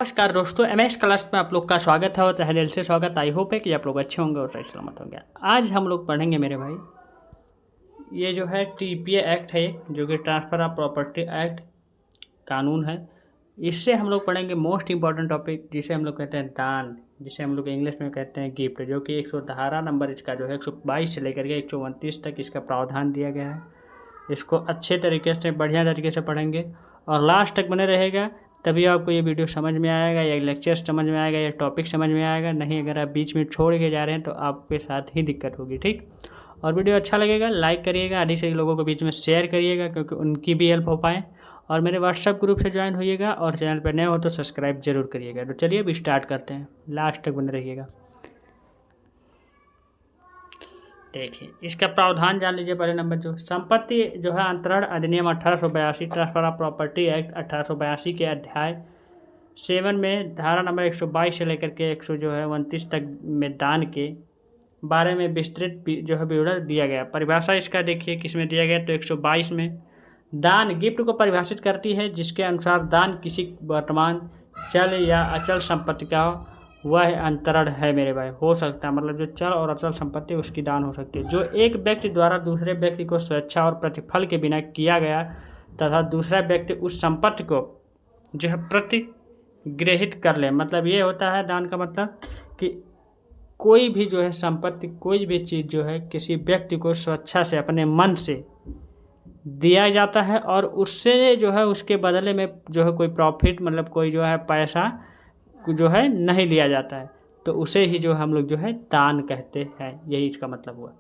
नमस्कार दोस्तों, MS class में आप लोग का स्वागत है और तहे दिल से स्वागत। आई होप है कि आप लोग अच्छे होंगे और सही सलामत होंगे। आज हम लोग पढ़ेंगे मेरे भाई, ये जो है टीपीए एक्ट है, जो कि ट्रांसफ़र ऑफ प्रॉपर्टी एक्ट कानून है। इससे हम लोग पढ़ेंगे मोस्ट इम्पॉर्टेंट टॉपिक, जिसे हम लोग कहते हैं दान, जिसे हम लोग इंग्लिश में कहते हैं गिफ्ट, जो कि 100 धारा नंबर इसका जो है 122 से लेकर के 129 तक इसका प्रावधान दिया गया है। इसको अच्छे तरीके से, बढ़िया तरीके से पढ़ेंगे और लास्ट तक बने रहेगा, तभी आपको ये वीडियो समझ में आएगा, या लेक्चर समझ में आएगा, या टॉपिक समझ में आएगा। नहीं, अगर आप बीच में छोड़ के जा रहे हैं तो आपके साथ ही दिक्कत होगी, ठीक। और वीडियो अच्छा लगेगा लाइक करिएगा, अधिक से लोगों के बीच में शेयर करिएगा, क्योंकि उनकी भी हेल्प हो पाए। और मेरे व्हाट्सएप ग्रुप से ज्वाइन होइएगा, और चैनल पर नए हो तो सब्सक्राइब जरूर करिएगा। तो चलिए अब स्टार्ट करते हैं, लास्ट तक बने रहिएगा। देखिए, इसका प्रावधान जान लीजिए। पहले नंबर जो संपत्ति जो है अंतरण अधिनियम 1882, ट्रांसफर ऑफ प्रॉपर्टी एक्ट 1882 के अध्याय 7 में धारा नंबर 122 से लेकर के 100 जो है 29 तक में दान के बारे में विस्तृत जो है विवरण दिया गया। परिभाषा इसका देखिए किस में दिया गया, तो 122 में दान गिफ्ट को परिभाषित करती है, जिसके अनुसार दान किसी वर्तमान, चल या अचल संपत्ति का वह अंतरण है मेरे भाई, हो सकता है। मतलब जो चल और अचल संपत्ति उसकी दान हो सकती है, जो एक व्यक्ति द्वारा दूसरे व्यक्ति को स्वेच्छा और प्रतिफल के बिना किया गया, तथा दूसरा व्यक्ति उस संपत्ति को जो है प्रतिग्रहित कर ले। मतलब ये होता है दान का मतलब कि कोई भी जो है संपत्ति, कोई भी चीज़ जो है किसी व्यक्ति को स्वेच्छा से, अपने मन से दिया जाता है, और उससे जो है उसके बदले में जो है कोई प्रॉफिट, मतलब कोई जो है पैसा जो है नहीं लिया जाता है, तो उसे ही जो हम लोग जो है दान कहते हैं। यही इसका मतलब हुआ।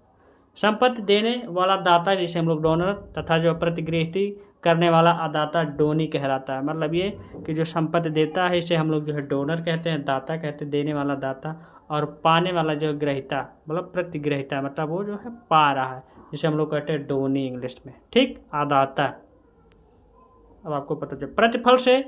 संपत्ति देने वाला दाता, जिसे हम लोग डोनर, तथा जो प्रतिगृहित करने वाला अदाता डोनी कहलाता है। मतलब ये कि जो संपत्ति देता है इसे हम लोग जो है डोनर कहते हैं, दाता कहते हैं, देने वाला दाता, और पाने वाला जो ग्रहिता मतलब प्रतिग्रहिता, मतलब वो जो है पा रहा है, जिसे हम लोग कहते हैं डोनी इंग्लिश में, ठीक, अदाता। अब आपको पता चल प्रतिफल से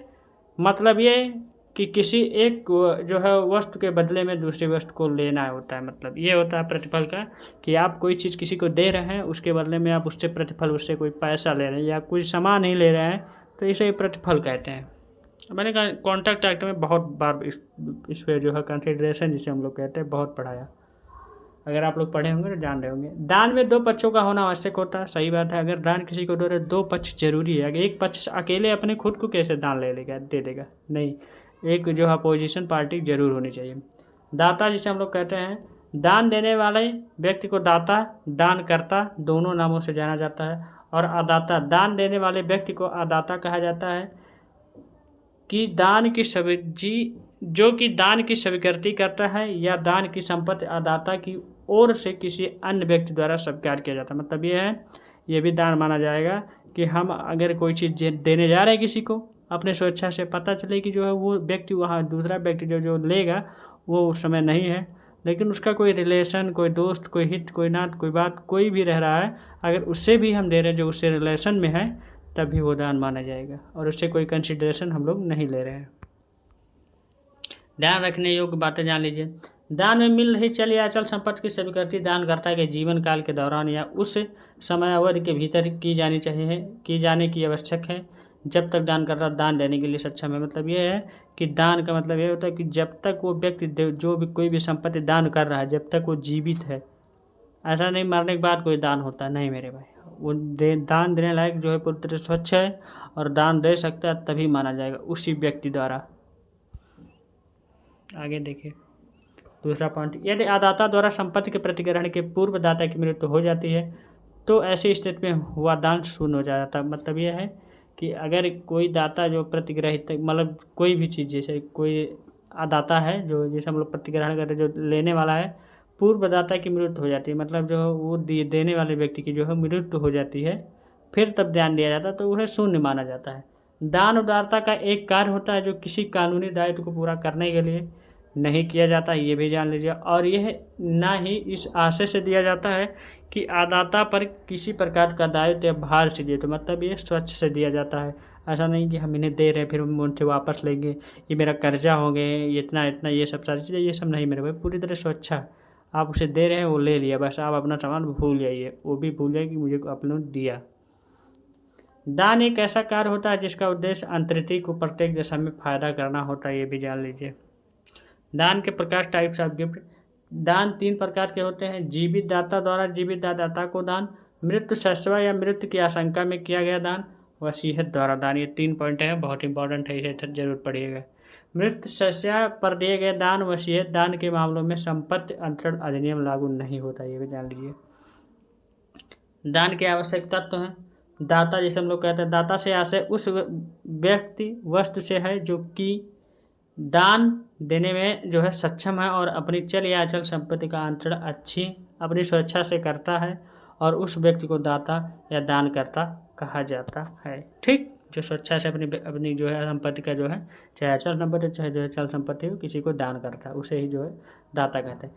मतलब ये कि किसी एक जो है वस्तु के बदले में दूसरी वस्तु को लेना होता है। मतलब ये होता है प्रतिफल का, कि आप कोई चीज़ किसी को दे रहे हैं, उसके बदले में आप उससे प्रतिफल, उससे कोई पैसा ले रहे हैं या कोई सामान ही ले रहे हैं, तो इसे प्रतिफल कहते हैं। मैंने कहा कॉन्ट्रैक्ट एक्ट में बहुत बार इस पे जो है कंसिडरेशन, जिसे हम लोग कहते हैं, बहुत पढ़ाया। अगर आप लोग पढ़े होंगे तो जान रहे होंगे। दान में 2 पक्षों का होना आवश्यक होता है, सही बात है। अगर दान किसी को दे रहे 2 पक्ष जरूरी है। अगर एक पक्ष अकेले अपने खुद को कैसे दान ले लेगा, दे देगा, नहीं, एक जो है अपोजिशन पार्टी जरूर होनी चाहिए। दाता, जिसे हम लोग कहते हैं, दान देने वाले व्यक्ति को दाता, दानकर्ता दोनों नामों से जाना जाता है। और अदाता, दान देने वाले व्यक्ति को अदाता कहा जाता है, कि दान की जो कि दान की स्वीकृति करता है, या दान की संपत्ति अदाता की ओर से किसी अन्य व्यक्ति द्वारा स्वीकार किया जाता है। मतलब ये है, ये भी दान माना जाएगा कि हम अगर कोई चीज़ देने जा रहे हैं किसी को, अपने स्वेच्छा से, पता चले कि जो है वो व्यक्ति, वहाँ दूसरा व्यक्ति जो लेगा वो उस समय नहीं है, लेकिन उसका कोई रिलेशन, कोई दोस्त, कोई हित, कोई नात, कोई बात, कोई भी रह रहा है, अगर उससे भी हम दे रहे हैं जो उससे रिलेशन में है, तभी वो दान माना जाएगा, और उससे कोई कंसिडरेशन हम लोग नहीं ले रहे हैं। ध्यान रखने योग्य बातें जान लीजिए। दान में मिल रही चल या अचल संपत्ति की स्वीकृति दानकर्ता के जीवन काल के दौरान या उस समय अवधि के भीतर की जाने की आवश्यक है, जब तक दानकर्ता दान देने के लिए सक्षम है। मतलब ये है कि दान का मतलब ये होता है कि जब तक वो व्यक्ति जो भी कोई भी संपत्ति दान कर रहा है, जब तक वो जीवित है। ऐसा नहीं मरने के बाद कोई दान होता है, नहीं मेरे भाई। वो दान देने लायक जो है पूरी तरह स्वच्छ है, और दान दे सकता है, तभी माना जाएगा उसी व्यक्ति द्वारा। आगे देखिए दूसरा पॉइंट, यदि अदाता द्वारा संपत्ति के प्रतिग्रहण के पूर्व दाता की मृत्यु हो जाती है, तो ऐसी स्थिति में हुआ दान शून्य हो जाता है। मतलब यह है कि अगर कोई दाता जो प्रतिग्रहित, मतलब कोई भी चीज़, जैसे कोई अदाता है जो, जैसे हम लोग प्रतिग्रहण करते, जो लेने वाला है, पूर्व दाता की मृत्यु हो जाती है, मतलब जो वो देने वाले व्यक्ति की जो है मृत्यु हो जाती है, फिर तब दान दिया जाता है, तो उसे शून्य माना जाता है। दान उदारता का एक कार्य होता है, जो किसी कानूनी दायित्व को पूरा करने के लिए नहीं किया जाता है, ये भी जान लीजिए। और यह ना ही इस आशय से दिया जाता है कि अदाता पर किसी प्रकार का दायित्व या भार से दिए, तो मतलब ये स्वच्छ से दिया जाता है। ऐसा नहीं कि हम इन्हें दे रहे हैं फिर हम उनसे वापस लेंगे, ये मेरा कर्जा हो गए, इतना इतना, ये सब सारी चीज़ें, ये सब नहीं मेरे भाई। पूरी तरह स्वच्छा, आप उसे दे रहे हैं, वो ले लिया, बस आप अपना सामान भूल जाइए, वो भी भूल जाए कि मुझे आपने दिया। दान एक ऐसा कार्य होता है जिसका उद्देश्य अंतरिति को प्रत्येक दिशा में फायदा करना होता है, ये भी जान लीजिए। दान के प्रकार, टाइप्स ऑफ गिफ्ट। दान 3 प्रकार के होते हैं। जीवित दाता द्वारा जीवित दाता को दान, मृत्यु शस्त्र या मृत्यु की आशंका में किया गया दान, वसीयत द्वारा दान। ये 3 पॉइंट है, बहुत इंपॉर्टेंट है, इसे जरूर पढ़िएगा। मृत्यु शस्या पर दिए गए दान, वसीयत दान के मामलों में संपत्ति अंतरण अधिनियम लागू नहीं होता, ये भी जान लीजिए। दान के आवश्यक तत्व हैं। दाता, जैसे हम लोग कहते हैं, दाता से आशय उस व्यक्ति वस्तु से है जो कि दान देने में जो है सक्षम है और अपनी चल या अचल संपत्ति का अंतरण अच्छी अपनी स्वेच्छा से करता है, और उस व्यक्ति को दाता या दानकर्ता कहा जाता है। ठीक, जो स्वेच्छा से अपनी जो है संपत्ति का जो है, चाहे अचल संपत्ति चाहे जो है चल संपत्ति हो, किसी को दान करता है, उसे ही जो है दाता कहते हैं।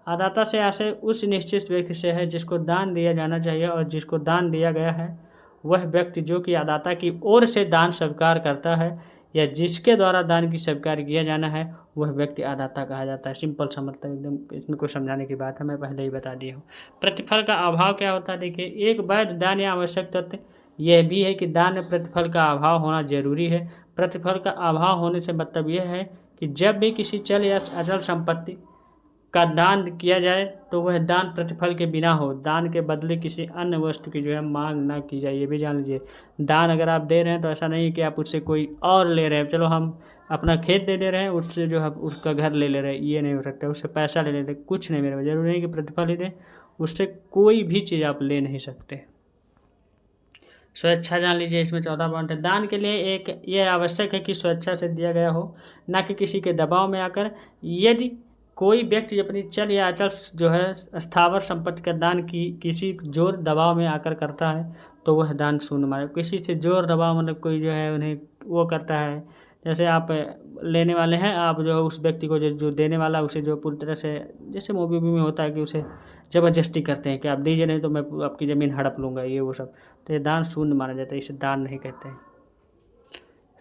अदाता से आशय उस निश्चित व्यक्ति से है जिसको दान दिया जाना चाहिए, और जिसको दान दिया गया है वह व्यक्ति जो कि अदाता की ओर से दान स्वीकार करता है या जिसके द्वारा दान की स्वीकार किया जाना है, वह व्यक्ति अदाता कहा जाता है। सिंपल सा मतलब, एकदम इसमें कुछ समझाने की बात है, मैं पहले ही बता दिया हूँ। प्रतिफल का अभाव क्या होता है? देखिए, एक वैध दान या आवश्यक तथ्य यह भी है कि दान में प्रतिफल का अभाव होना जरूरी है। प्रतिफल का अभाव होने से मतलब यह है कि जब भी किसी चल या अचल संपत्ति का दान किया जाए तो वह दान प्रतिफल के बिना हो, दान के बदले किसी अन्य वस्तु की जो है मांग ना की जाए, ये भी जान लीजिए। दान अगर आप दे रहे हैं तो ऐसा नहीं कि आप उससे कोई और ले रहे हैं, चलो हम अपना खेत दे रहे हैं, उससे जो है उसका घर ले रहे हैं, ये नहीं हो सकता। उससे पैसा ले लेते, कुछ नहीं, मेरे जरूरी नहीं कि प्रतिफल ही दें, उससे कोई भी चीज़ आप ले नहीं सकते। स्वेच्छा जान लीजिए, इसमें 14 पॉइंट है। दान के लिए एक ये आवश्यक है कि स्वेच्छा से दिया गया हो, ना कि किसी के दबाव में आकर। यदि कोई व्यक्ति अपनी चल या अचल जो है स्थावर संपत्ति का दान की किसी जोर दबाव में आकर करता है तो वह दान शून्य माने। किसी से जोर दबाव मतलब कोई जो है उन्हें वो करता है, जैसे आप लेने वाले हैं, आप जो उस व्यक्ति को जो देने वाला उसे जो पूरी तरह से, जैसे मूवी में होता है कि उसे ज़बरदस्ती करते हैं कि आप दीजिए नहीं तो मैं आपकी ज़मीन हड़प लूँगा, ये वो सब, तो ये दान शून्य माना जाता है, इसे दान नहीं कहते हैं।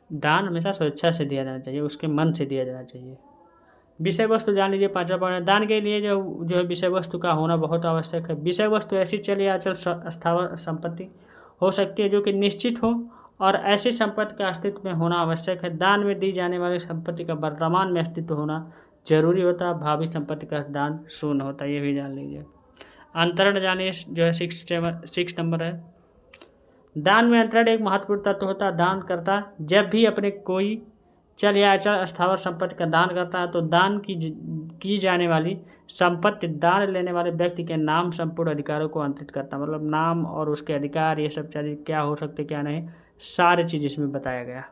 दान हमेशा स्वेच्छा से दिया जाना चाहिए, उसके मन से दिया जाना चाहिए। विषय वस्तु जान लीजिए, 5वां पॉइंट। दान के लिए जो है विषय वस्तु का होना बहुत आवश्यक है। विषय वस्तु ऐसी चल या अचल स्थावर संपत्ति हो सकती है जो कि निश्चित हो, और ऐसी संपत्ति का अस्तित्व में होना आवश्यक है। दान में दी जाने वाली संपत्ति का वर्तमान में अस्तित्व होना जरूरी होता है, भावी संपत्ति का दान शून्य होता है, ये भी जान लीजिए। अंतरण जानिए, जो है 6 नंबर है। दान में अंतरण एक महत्वपूर्ण तत्व होता है। दान करता जब भी अपने कोई चल या अचल स्थावर संपत्ति का दान करता है तो दान की जाने वाली संपत्ति दान लेने वाले व्यक्ति के नाम संपूर्ण अधिकारों को अंतरित करता है। मतलब नाम और उसके अधिकार, ये सब चीज़ क्या हो सकते क्या नहीं, सारी चीज़ इसमें बताया गया।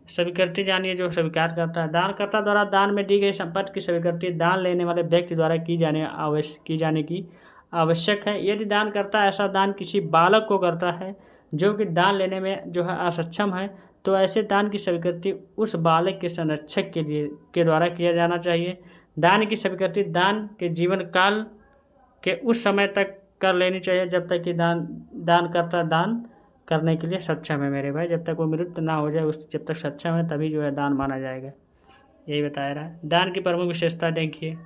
स्वीकृति जानिए, जो स्वीकार करता है। दानकर्ता द्वारा दान में दी गई संपत्ति की स्वीकृति दान लेने वाले व्यक्ति द्वारा की जाने की आवश्यक है। यदि दानकर्ता ऐसा दान किसी बालक को करता है जो कि दान लेने में जो है असक्षम है, तो ऐसे दान की स्वीकृति उस बालक के संरक्षक के द्वारा किया जाना चाहिए। दान की स्वीकृति दान के जीवन काल के उस समय तक कर लेनी चाहिए जब तक कि दानकर्ता दान करने के लिए सक्षम है, मेरे भाई। जब तक वो मृत्यु ना हो जाए, उस जब तक सक्षम है तभी जो है दान माना जाएगा, यही बताया रहा है। दान की प्रमुख विशेषता देखिए।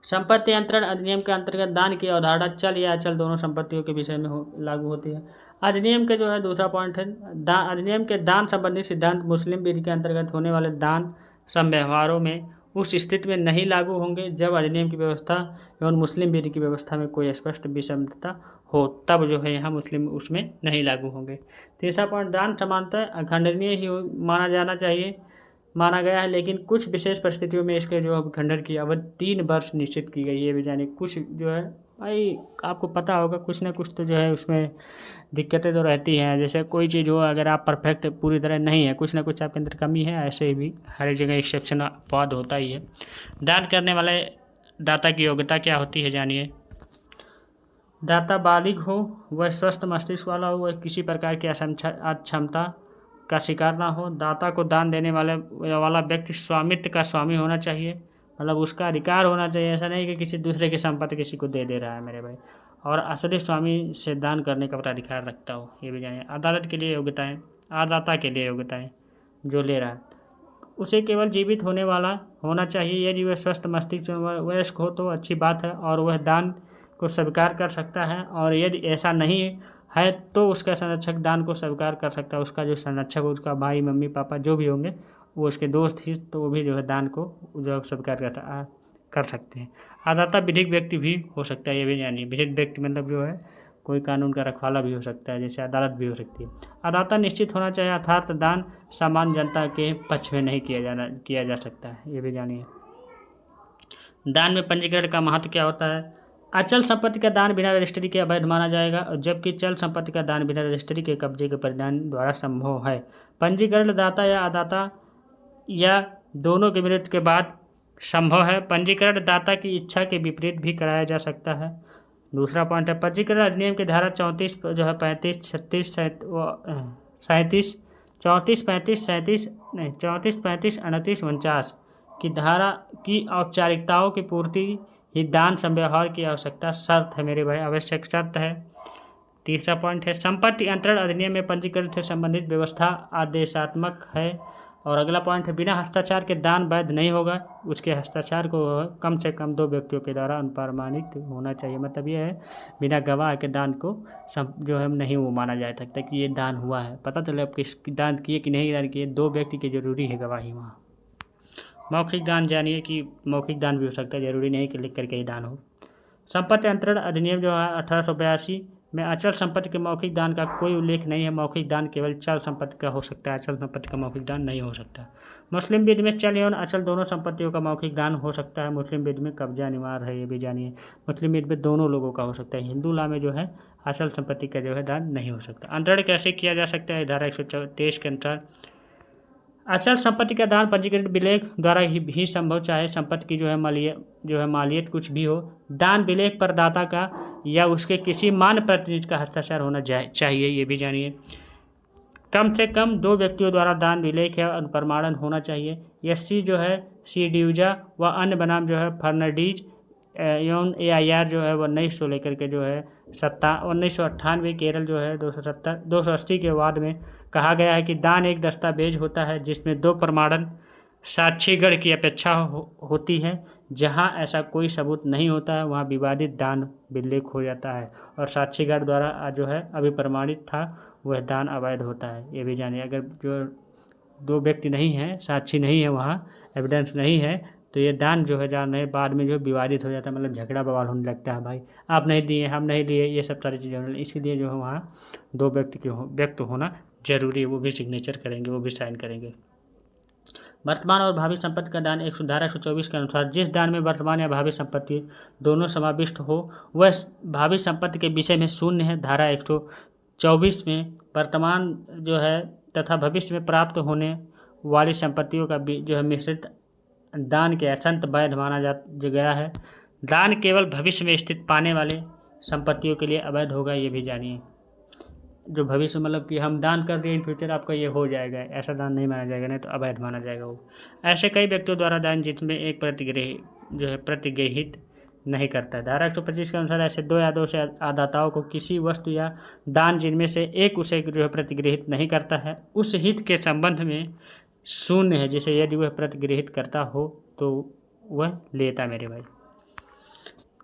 संपत्ति अंतरण अधिनियम के अंतर्गत दान की अवधारणा चल या अचल दोनों संपत्तियों के विषय में लागू होती है। अधिनियम के जो है दूसरा पॉइंट है, अधिनियम के दान संबंधी सिद्धांत मुस्लिम विधि के अंतर्गत होने वाले दान समव्यवहारों में उस स्थिति में नहीं लागू होंगे जब अधिनियम की व्यवस्था एवं मुस्लिम विधि की व्यवस्था में कोई स्पष्ट विषमता हो, तब जो है यहाँ मुस्लिम उसमें नहीं लागू होंगे। तीसरा पॉइंट, दान समानतः अखंडनीय ही माना गया है, लेकिन कुछ विशेष परिस्थितियों में इसके जो खंडन की अवधि 3 वर्ष निश्चित की गई है। भी जाने कुछ जो है भाई आपको पता होगा, कुछ ना कुछ तो जो है उसमें दिक्कतें तो रहती हैं। जैसे कोई चीज़ हो, अगर आप परफेक्ट पूरी तरह नहीं है, कुछ ना कुछ आपके अंदर कमी है, ऐसे ही भी हर एक जगह एक्सेप्शन अपवाद होता ही है। दान करने वाले दाता की योग्यता क्या होती है जानिए। दाता बालिग हो, वह स्वस्थ मस्तिष्क वाला हो, वह किसी प्रकार की अक्षमता का शिकार ना हो। दाता को दान देने वाला व्यक्ति स्वामित्व का स्वामी होना चाहिए, मतलब उसका अधिकार होना चाहिए। ऐसा नहीं कि किसी दूसरे की संपत्ति किसी को दे रहा है, मेरे भाई। और असली स्वामी से दान करने का अधिकार रखता हो, ये भी जानिए। अदालत के लिए योग्यताएं, आदाता के लिए योग्यताएं, जो ले रहा है उसे केवल जीवित होने वाला होना चाहिए। यदि वह स्वस्थ मस्तिष्क वयस्क हो तो अच्छी बात है और वह दान को स्वीकार कर सकता है, और यदि ऐसा नहीं है तो उसका संरक्षक दान को स्वीकार कर सकता है। उसका जो संरक्षक हो, उसका भाई, मम्मी, पापा जो भी होंगे, वो उसके दोस्त ही, तो वो भी जो है दान को जो है स्वीकार कर सकते हैं। अदाता विधिक व्यक्ति भी हो सकता है, ये भी जानिए। विधिक व्यक्ति मतलब जो है कोई कानून का रखवाला भी हो सकता है, जैसे अदालत भी हो सकती है। अदाता निश्चित होना चाहिए, अर्थात दान सामान्य जनता के पक्ष में नहीं किया जा सकता है, ये भी जानिए। दान में पंजीकरण का महत्व क्या होता है? अचल संपत्ति का दान बिना रजिस्ट्री के अवैध माना जाएगा, जबकि चल संपत्ति का दान बिना रजिस्ट्री के कब्जे के परिणाम द्वारा संभव है। पंजीकरण दाता या अदाता या दोनों के मृत्यु के बाद संभव है। पंजीकरण दाता की इच्छा के विपरीत भी कराया जा सकता है। दूसरा पॉइंट है, पंजीकरण अधिनियम की धारा 34 जो है 35, 36, 37, 34, 35, 37 नहीं 34, 35, 38, 49 की धारा की औपचारिकताओं की पूर्ति ही दान संव्यवहार की आवश्यकता शर्त है मेरे भाई, आवश्यक शर्त है। तीसरा पॉइंट है, संपत्ति अंतरण अधिनियम में पंजीकरण से संबंधित व्यवस्था आदेशात्मक है। और अगला पॉइंट है, बिना हस्ताक्षर के दान वैध नहीं होगा, उसके हस्ताक्षर को कम से कम 2 व्यक्तियों के द्वारा अनुप्रमाणित होना चाहिए। मतलब ये है बिना गवाह के दान को जो है नहीं वो माना जा सकता कि ये दान हुआ है, पता चले अब किस दान किए कि नहीं दान किए, 2 व्यक्ति की जरूरी है गवाही वहाँ। मौखिक दान जानिए कि मौखिक दान भी हो सकता है, जरूरी नहीं कि लिख करके ही दान हो। संपत्ति अंतरण अधिनियम जो है 1882 में अचल संपत्ति के मौखिक दान का कोई उल्लेख नहीं है। मौखिक दान केवल चल संपत्ति का हो सकता है, अचल संपत्ति का मौखिक दान नहीं हो सकता। मुस्लिम विधि में चल एवं अचल दोनों संपत्तियों का मौखिक दान हो सकता है। मुस्लिम विधि में कब्जा अनिवार्य है, ये भी जानिए। मुस्लिम विधि में दोनों लोगों का हो सकता है। हिंदू लॉ में जो है अचल संपत्ति का जो है दान नहीं हो सकता। अंतरण कैसे किया जा सकता है? धारा 123 के अनुसार अचल संपत्ति का दान पंजीकृत विलेख द्वारा ही संभव, चाहे संपत्ति की जो है मालियत कुछ भी हो। दान विलेख पर दाता का या उसके किसी मान्य प्रतिनिधि का हस्ताक्षर होना चाहिए, ये भी जानिए। कम से कम 2 व्यक्तियों द्वारा दान विलेख या अनुप्रमाणन होना चाहिए। एससी जो है सी ड्यूजा व अन्य बनाम जो है फर्नांडीज एवं AIR जो है 1900 लेकर के जो है 1998 केरल जो है 280 के वाद में कहा गया है कि दान एक दस्तावेज होता है जिसमें 2 प्रमाणन साक्षीगण की अपेक्षा होती है। जहां ऐसा कोई सबूत नहीं होता है वहां विवादित दान विलेख हो जाता है और साक्षीगण द्वारा जो है अभिप्रमाणित था वह दान अवैध होता है, ये भी जानिए। अगर जो 2 व्यक्ति नहीं हैं, साक्षी नहीं है, वहाँ एविडेंस नहीं है, तो ये दान जो है जान रहे बाद में जो विवादित हो जाता है, मतलब झगड़ा बवाल होने लगता है, भाई आप नहीं दिए, हम नहीं लिए, ये सब सारी चीज़ें। इसीलिए जो है वहाँ 2 व्यक्ति होना जरूरी है, वो भी सिग्नेचर करेंगे, वो भी साइन करेंगे। वर्तमान और भावी संपत्ति का दान धारा 124 के अनुसार जिस दान में वर्तमान या भावी संपत्ति दोनों समाविष्ट हो वह भावी संपत्ति के विषय में शून्य है। धारा 124 में वर्तमान जो है तथा भविष्य में प्राप्त होने वाली संपत्तियों का जो है मिश्रित दान के असंत वैध माना गया है। दान केवल भविष्य में स्थित पाने वाले संपत्तियों के लिए अवैध होगा, ये भी जानिए। जो भविष्य मतलब कि हम दान कर दिए इन फ्यूचर आपका ये हो जाएगा, ऐसा दान नहीं माना जाएगा, नहीं तो अवैध माना जाएगा वो। ऐसे कई व्यक्तियों द्वारा दान जिसमें एक प्रतिग्रहित नहीं करता। धारा 125 के अनुसार ऐसे 2 या 2 से आदाताओं को किसी वस्तु या दान जिनमें से एक उसे जो है प्रतिग्रहित नहीं करता है उस हित के संबंध में शून्य है। जैसे यदि वह प्रतिग्रहित करता हो तो वह लेता मेरे भाई।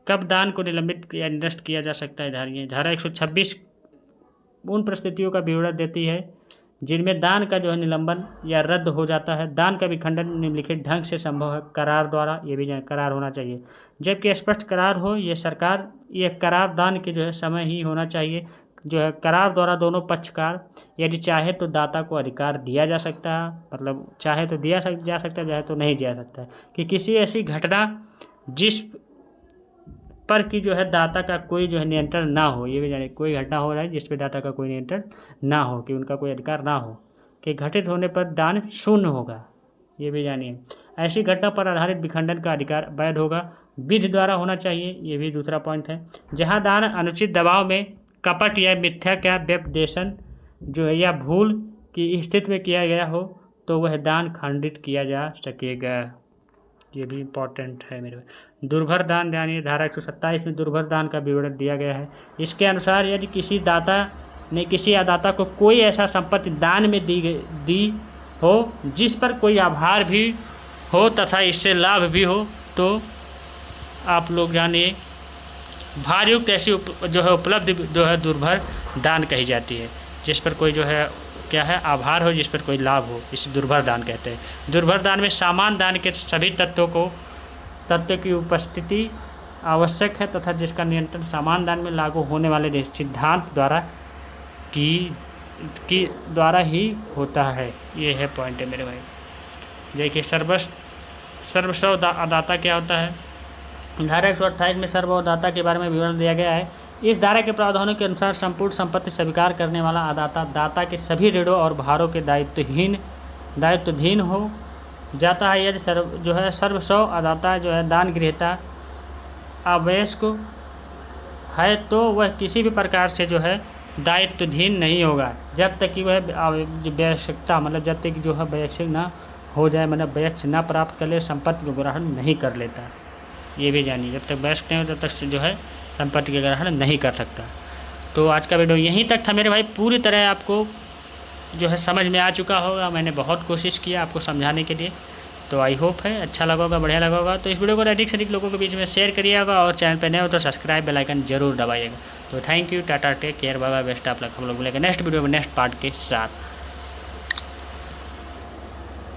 कब दान को निलंबित या निरस्त किया जा सकता है? धारा 126 उन परिस्थितियों का विवरण देती है जिनमें दान का जो है निलंबन या रद्द हो जाता है। दान का विखंडन निम्नलिखित ढंग से संभव है, करार द्वारा, ये भी करार होना चाहिए। जबकि स्पष्ट करार हो, ये करार दान के जो है समय ही होना चाहिए। जो है करार द्वारा दोनों पक्षकार यदि चाहे तो दाता को अधिकार दिया जा सकता है, मतलब चाहे तो दिया जा सकता है, चाहे तो नहीं दिया सकता है, कि किसी ऐसी घटना जिस पर कि जो है दाता का कोई जो है नियंत्रण ना हो, ये भी जानिए। कोई घटना हो रहा है जिस पे दाता का कोई नियंत्रण ना हो, कि उनका कोई अधिकार ना हो, कि घटित होने पर दान शून्य होगा, ये भी जानिए। ऐसी घटना पर आधारित विखंडन का अधिकार वैध होगा, विधि द्वारा होना चाहिए, ये भी दूसरा पॉइंट है। जहाँ दान अनुचित दबाव में कपट या मिथ्या का व्यपदेशन जो है या भूल की स्थिति में किया गया हो तो वह दान खंडित किया जा सकेगा, ये भी इम्पोर्टेंट है मेरे। दुर्भर दान जानिए। धारा 127 में दुर्भर दान का विवरण दिया गया है। इसके अनुसार यदि किसी दाता ने किसी अदाता को कोई ऐसा संपत्ति दान में दी हो जिस पर कोई आभार भी हो तथा इससे लाभ भी हो तो आप लोग जानिए भारयुक्त ऐसी जो है उपलब्ध जो है दुर्भर दान कही जाती है, जिस पर कोई जो है क्या है आभार हो, जिस पर कोई लाभ हो, इसे दुर्भर दान कहते हैं। दुर्भर दान में समान दान के सभी तत्व की उपस्थिति आवश्यक है तथा जिसका नियंत्रण समान दान में लागू होने वाले सिद्धांत द्वारा ही होता है। ये है पॉइंट है मेरे भाई। देखिए सर्वस्व दाता क्या होता है। धारा 128 में सर्वदाता के बारे में विवरण दिया गया है। इस धारा के प्रावधानों के अनुसार संपूर्ण संपत्ति स्वीकार करने वाला अदाता दाता के सभी ऋणों और भारों के दायित्वधीन हो जाता है। यदि सर्वस्व अदाता जो है दान गृहीता अवयस्क है तो वह किसी भी प्रकार से जो है दायित्वधीन नहीं होगा जब तक कि वह वयस्कता मतलब जब तक जो है वयस्क ना हो जाए, मतलब वयस्क ना प्राप्त कर ले, संपत्ति को ग्रहण नहीं कर लेता। ये भी जानिए, जब तक वयस्क नहीं हो तब तक जो है संपत्ति का ग्रहण नहीं कर सकता। तो आज का वीडियो यहीं तक था मेरे भाई। पूरी तरह आपको जो है समझ में आ चुका होगा। मैंने बहुत कोशिश किया आपको समझाने के लिए, तो आई होप है अच्छा लगा होगा, बढ़िया लगा होगा। तो इस वीडियो को अधिक से अधिक लोगों के बीच में शेयर करिएगा और चैनल पर नए हो तो सब्सक्राइब बेल आइकन जरूर दबाइएगा। तो thank you, tata, take care, bye bye, best of luck. हम लोग मिलेंगे नेक्स्ट वीडियो में नेक्स्ट पार्ट के साथ।